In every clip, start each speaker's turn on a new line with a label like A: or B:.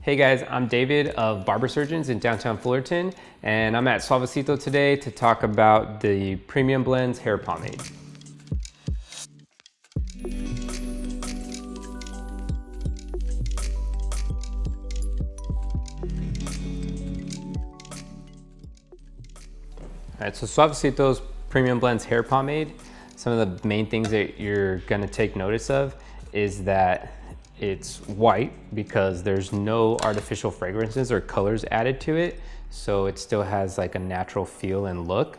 A: Hey guys, I'm David of Barber Surgeons in downtown Fullerton, and I'm at Suavecito today to talk about the Premium Blends hair pomade. All right, so Suavecito's Premium Blends hair pomade, some of the main things that you're gonna take notice of is that it's white because there's no artificial fragrances or colors added to it. So it still has like a natural feel and look.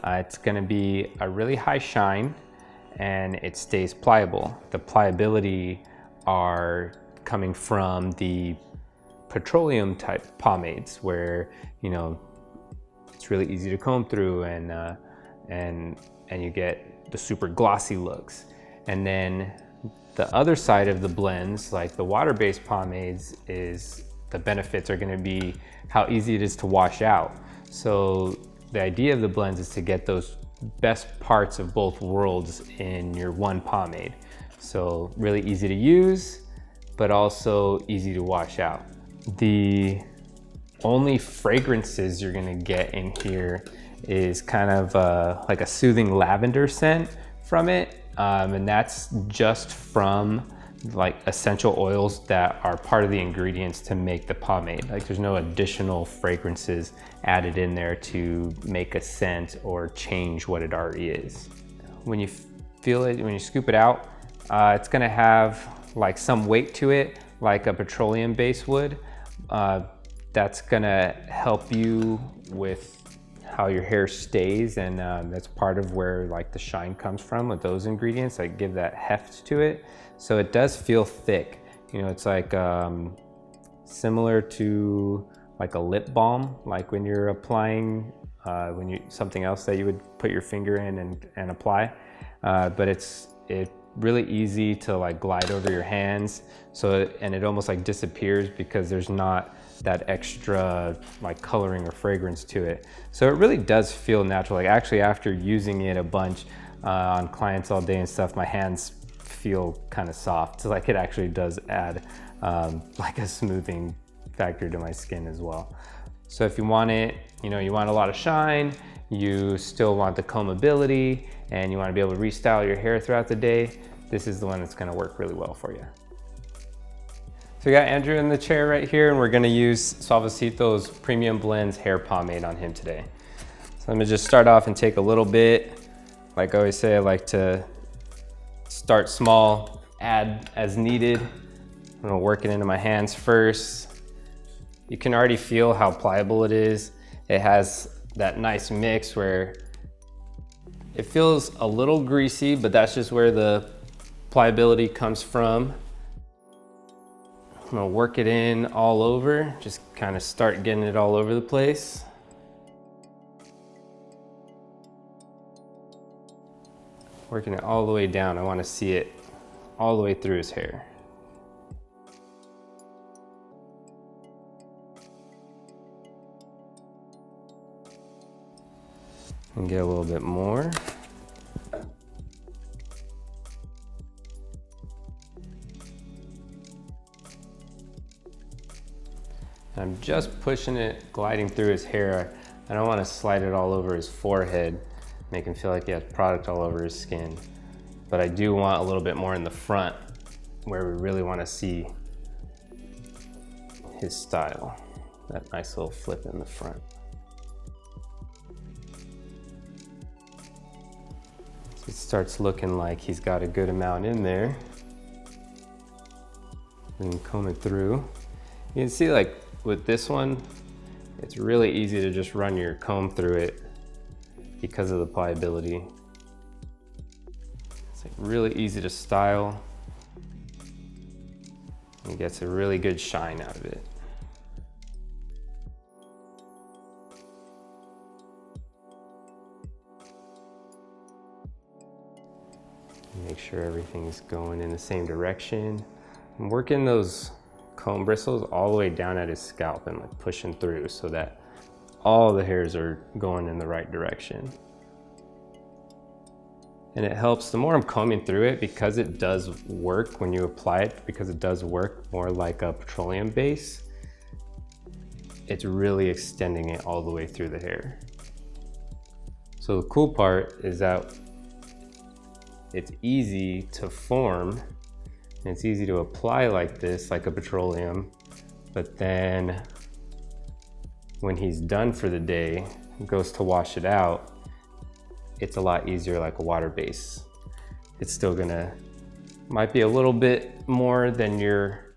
A: It's gonna be a really high shine and it stays pliable. The pliability are coming from the petroleum type pomades where, you know, it's really easy to comb through and you get the super glossy looks. And then the other side of the blends, like the water-based pomades, is the benefits are gonna be how easy it is to wash out. So the idea of the blends is to get those best parts of both worlds in your one pomade. So really easy to use, but also easy to wash out. The only fragrances you're gonna get in here is kind of like a soothing lavender scent from it. And that's just from like essential oils that are part of the ingredients to make the pomade. Like there's no additional fragrances added in there to make a scent or change what it already is. When you feel it, when you scoop it out, it's gonna have like some weight to it, like a petroleum base would. That's gonna help you with how your hair stays, and that's part of where like the shine comes from with those ingredients, like give that heft to it. So it does feel thick. You know, it's like similar to like a lip balm, like when you're applying something else that you would put your finger in and apply. But it's really easy to like glide over your hands. And it almost like disappears because there's not that extra like coloring or fragrance to it. So it really does feel natural. Like actually after using it a bunch on clients all day and stuff, my hands feel kind of soft. So like it actually does add like a smoothing factor to my skin as well. So if you want it, you know, you want a lot of shine, you still want the combability, and you want to be able to restyle your hair throughout the day, this is the one that's going to work really well for you. So we got Andrew in the chair right here, and we're gonna use Suavecito's Premium Blends hair pomade on him today. So I'm gonna just start off and take a little bit. Like I always say, I like to start small, add as needed. I'm gonna work it into my hands first. You can already feel how pliable it is. It has that nice mix where it feels a little greasy, but that's just where the pliability comes from. I'm gonna work it in all over, just kind of start getting it all over the place. Working it all the way down. I want to see it all the way through his hair. And get a little bit more. I'm just pushing it, gliding through his hair. I don't want to slide it all over his forehead, make him feel like he has product all over his skin. But I do want a little bit more in the front where we really want to see his style. That nice little flip in the front. So it starts looking like he's got a good amount in there. We can comb it through. You can see like with this one, it's really easy to just run your comb through it because of the pliability. It's like really easy to style. It gets a really good shine out of it. Make sure everything's going in the same direction. I'm working those comb bristles all the way down at his scalp and like pushing through so that all the hairs are going in the right direction. And it helps, the more I'm combing through it, because it does work when you apply it, because it does work more like a petroleum base, it's really extending it all the way through the hair. So the cool part is that it's easy to form, and it's easy to apply like this, like a petroleum, but then when he's done for the day, goes to wash it out, it's a lot easier like a water base. It's still might be a little bit more than your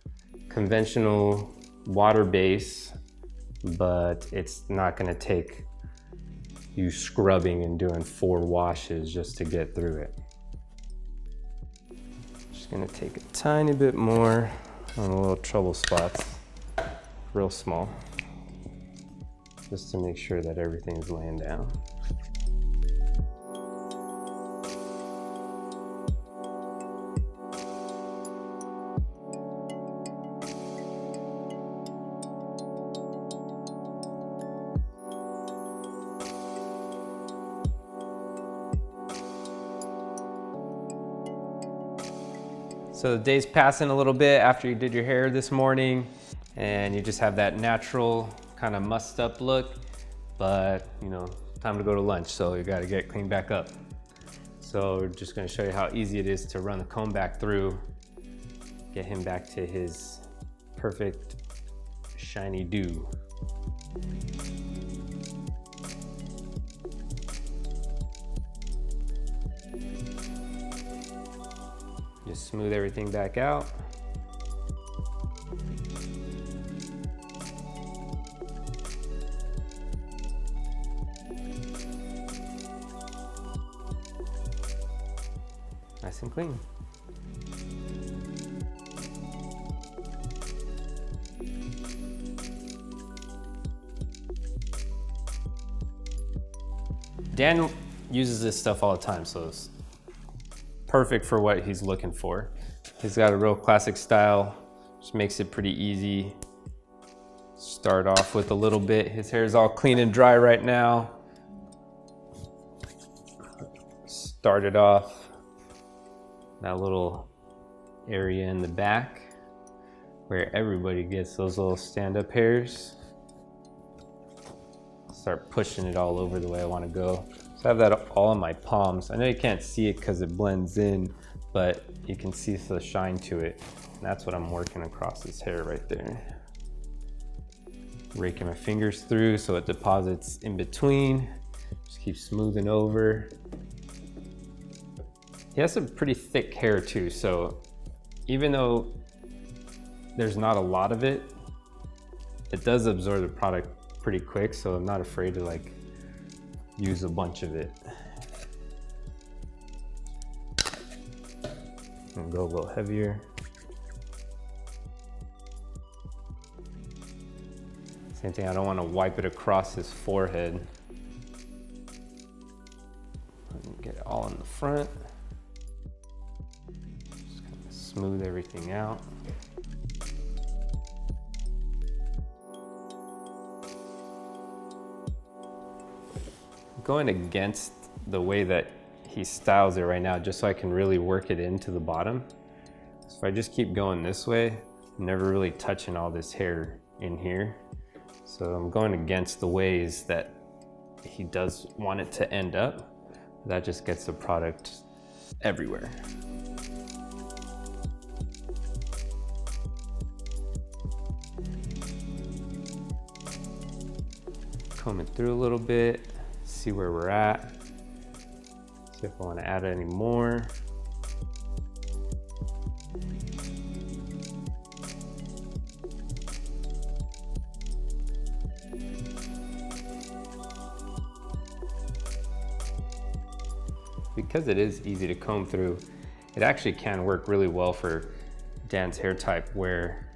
A: conventional water base, but it's not gonna take you scrubbing and doing 4 washes just to get through it. Just gonna take a tiny bit more on the little trouble spots, real small, just to make sure that everything's laying down. So the day's passing a little bit after you did your hair this morning, and you just have that natural kind of mussed up look, but you know, time to go to lunch, so you gotta get cleaned back up. So we're just gonna show you how easy it is to run the comb back through, get him back to his perfect shiny do. Just smooth everything back out. Nice and clean. Dan uses this stuff all the time, so it's perfect for what he's looking for. He's got a real classic style, just makes it pretty easy. Start off with a little bit. His hair is all clean and dry right now. Started off that little area in the back where everybody gets those little stand-up hairs. Start pushing it all over the way I want to go. So I have that all on my palms. I know you can't see it because it blends in, but you can see the shine to it. And that's what I'm working across his hair right there. Raking my fingers through so it deposits in between. Just keep smoothing over. He has some pretty thick hair too, so even though there's not a lot of it, it does absorb the product pretty quick, so I'm not afraid to like use a bunch of it. And go a little heavier. Same thing, I don't want to wipe it across his forehead. Get it all in the front. Just kind of smooth everything out. Going against the way that he styles it right now, just so I can really work it into the bottom. So if I just keep going this way, I'm never really touching all this hair in here. So I'm going against the ways that he does want it to end up. That just gets the product everywhere. Comb it through a little bit. See where we're at. See if I want to add any more. Because it is easy to comb through, it actually can work really well for Dan's hair type, where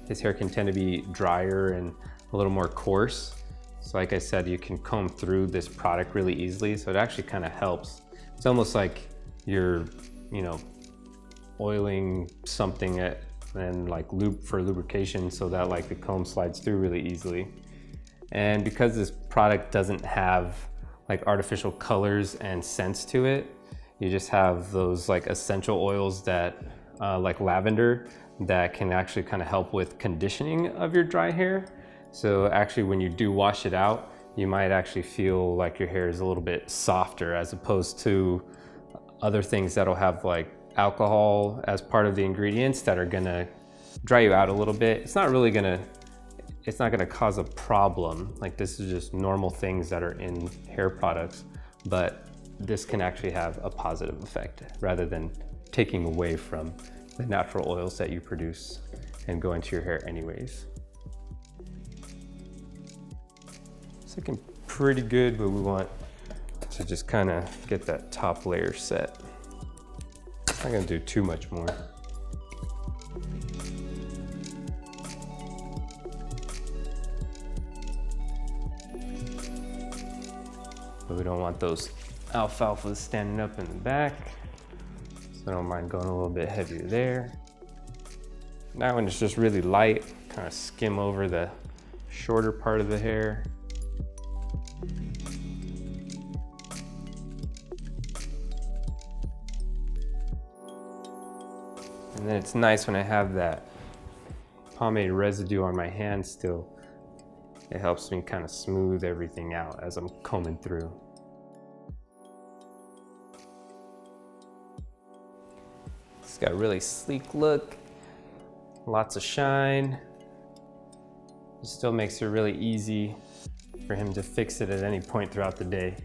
A: his hair can tend to be drier and a little more coarse. So like I said, you can comb through this product really easily, so it actually kind of helps. It's almost like you're, you know, oiling something and like for lubrication, so that like the comb slides through really easily. And because this product doesn't have like artificial colors and scents to it, you just have those like essential oils that like lavender that can actually kind of help with conditioning of your dry hair. So actually when you do wash it out, you might actually feel like your hair is a little bit softer as opposed to other things that'll have like alcohol as part of the ingredients that are gonna dry you out a little bit. It's not gonna cause a problem. Like this is just normal things that are in hair products, but this can actually have a positive effect rather than taking away from the natural oils that you produce and go into your hair anyways. It's looking pretty good, but we want to just kind of get that top layer set. I'm not gonna do too much more. But we don't want those alfalfas standing up in the back. So I don't mind going a little bit heavier there. That one is just really light, kind of skim over the shorter part of the hair. And then it's nice when I have that pomade residue on my hand still. It helps me kind of smooth everything out as I'm combing through. It's got a really sleek look, lots of shine. It still makes it really easy for him to fix it at any point throughout the day.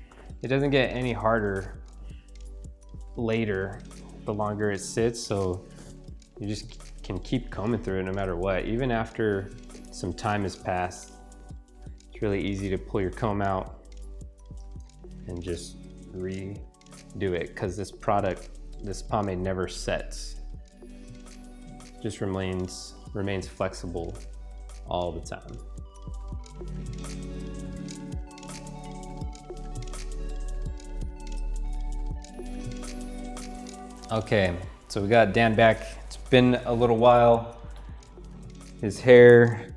A: It doesn't get any harder later the longer it sits, so you just can keep combing through it no matter what. Even after some time has passed, it's really easy to pull your comb out and just redo it, because this pomade never sets. It just remains flexible all the time. Okay, so we got Dan back. It's been a little while. His hair,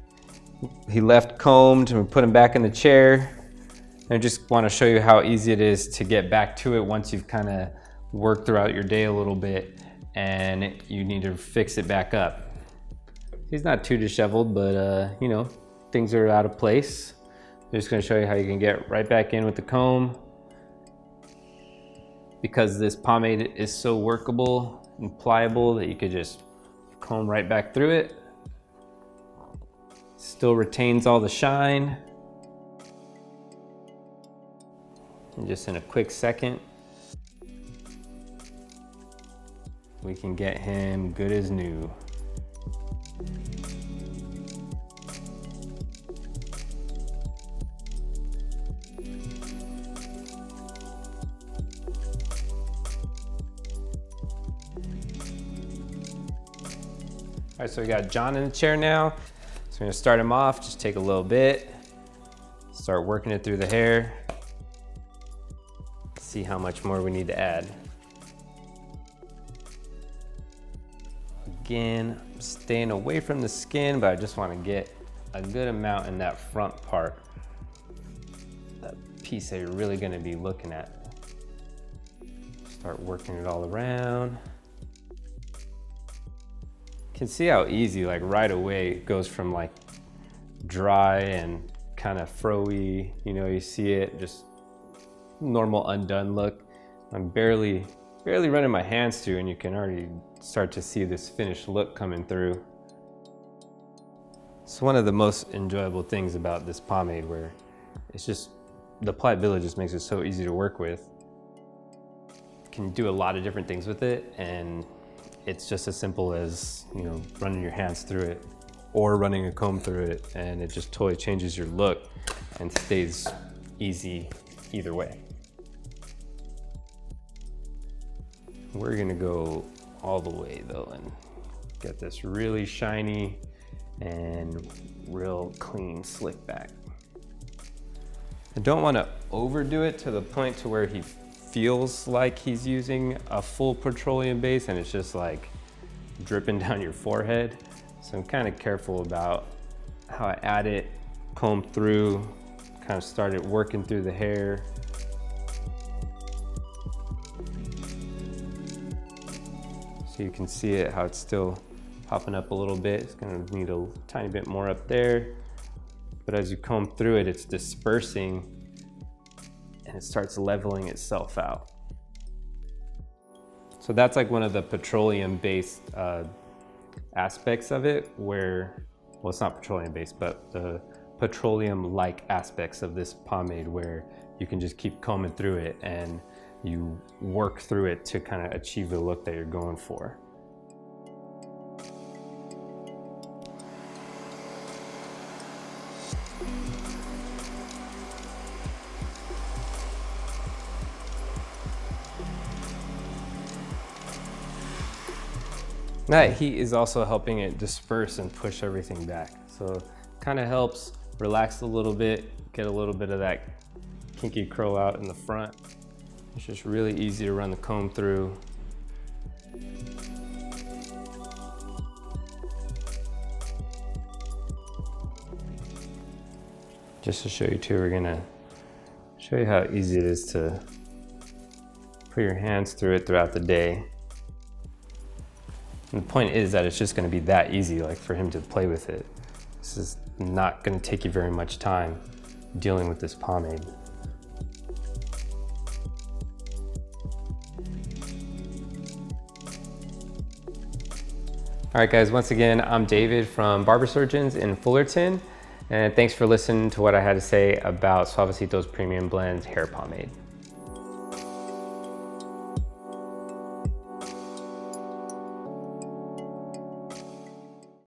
A: he left combed, and we put him back in the chair. And I just want to show you how easy it is to get back to it once you've kind of worked throughout your day a little bit and you need to fix it back up. He's not too disheveled, but you know, things are out of place. I'm just going to show you how you can get right back in with the comb. Because this pomade is so workable and pliable that you could just comb right back through it. Still retains all the shine. And just in a quick second, we can get him good as new. All right, so we got John in the chair now. So we're gonna start him off, just take a little bit, start working it through the hair, see how much more we need to add. Again, I'm staying away from the skin, but I just wanna get a good amount in that front part, that piece that you're really gonna be looking at. Start working it all around. You can see how easy, like right away, it goes from like dry and kind of fro-y, you know, you see it, just normal undone look. I'm barely running my hands through, and you can already start to see this finished look coming through. It's one of the most enjoyable things about this pomade, where it's just, the pliability just makes it so easy to work with. You can do a lot of different things with it, and it's just as simple as, you know, running your hands through it or running a comb through it, and it just totally changes your look and stays easy either way. We're gonna go all the way though and get this really shiny and real clean slick back. I don't want to overdo it to the point to where he feels like he's using a full petroleum base and it's just like dripping down your forehead. So I'm kind of careful about how I add it, comb through, kind of started working through the hair. So you can see it, how it's still popping up a little bit. It's gonna need a tiny bit more up there. but as you comb through it, it's dispersing and it starts leveling itself out. So that's like one of the petroleum-based aspects of it, where, well, it's not petroleum-based, but the petroleum-like aspects of this pomade, where you can just keep combing through it and you work through it to kind of achieve the look that you're going for. That heat is also helping it disperse and push everything back. So kind of helps relax a little bit, get a little bit of that kinky curl out in the front. It's just really easy to run the comb through. Just to show you too, we're gonna show you how easy it is to put your hands through it throughout the day. And the point is that it's just gonna be that easy, like for him to play with it. This is not gonna take you very much time dealing with this pomade. All right guys, once again, I'm David from Barber Surgeons in Fullerton, and thanks for listening to what I had to say about Suavecito's Premium Blends Hair Pomade.